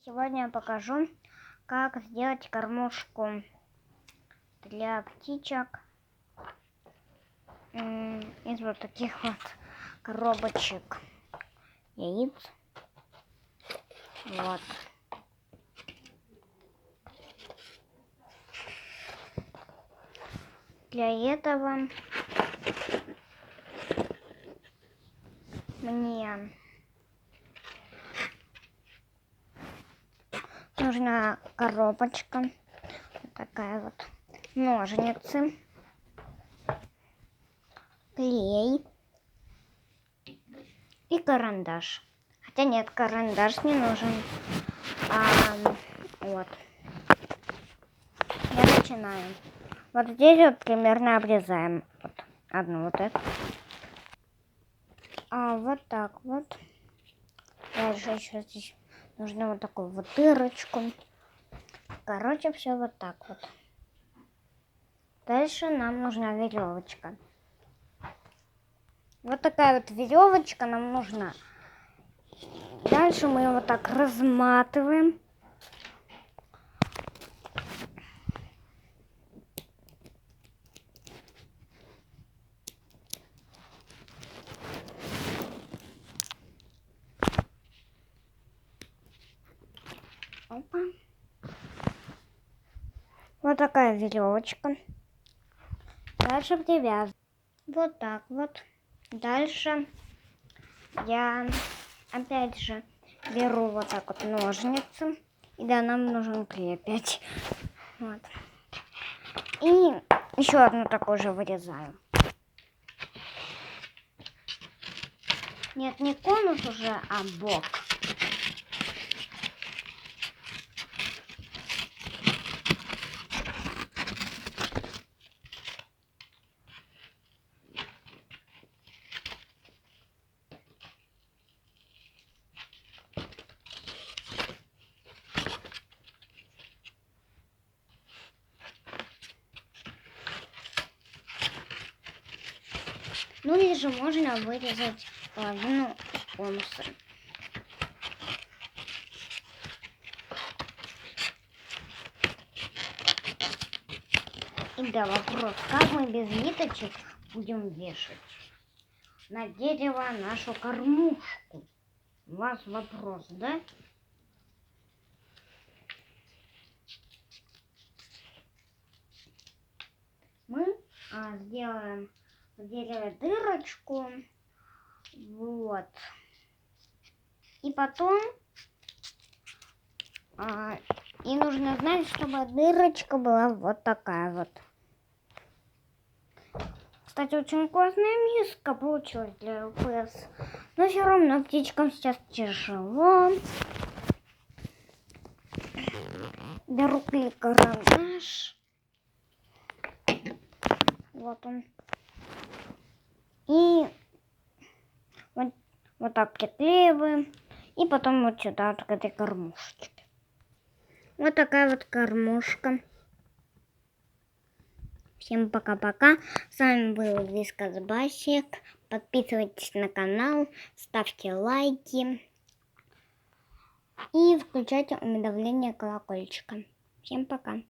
Сегодня я покажу, как сделать кормушку для птичек из вот таких вот коробочек яиц. Вот. Для этого мне нужна коробочка, вот такая вот, ножницы, клей и карандаш. Хотя нет, карандаш не нужен. Вот. Я начинаю. Вот здесь вот примерно обрезаем вот одну вот эту. Вот так вот. Дальше еще здесь нужно вот такую вот дырочку. Короче, все вот так вот. Дальше нам нужна веревочка. Вот такая вот веревочка нам нужна. Дальше мы ее вот так разматываем. Опа. Вот такая веревочка. Дальше привязываем. Вот так вот. Дальше я опять же беру вот так вот ножницы. И да, нам нужен клей опять. Вот. И еще одну такую же вырезаю. Нет, не конус уже, а бок. Ну или же можно вырезать половину конуса. И да, вопрос, как мы без ниточек будем вешать на дерево нашу кормушку? У вас вопрос, да? Мы сделаем в дереве дырочку. Вот. И потом и нужно знать, чтобы дырочка была вот такая вот. Кстати, очень классная миска получилась для ЛПС. Но все равно птичкам сейчас тяжело. Беру клей карандаш. Вот он. И вот так приклеиваем. И потом вот сюда, вот к этой кормушечке. Вот такая вот кормушка. Всем пока-пока. С вами был Вискас Басик. Подписывайтесь на канал, ставьте лайки и включайте уведомления колокольчика. Всем пока.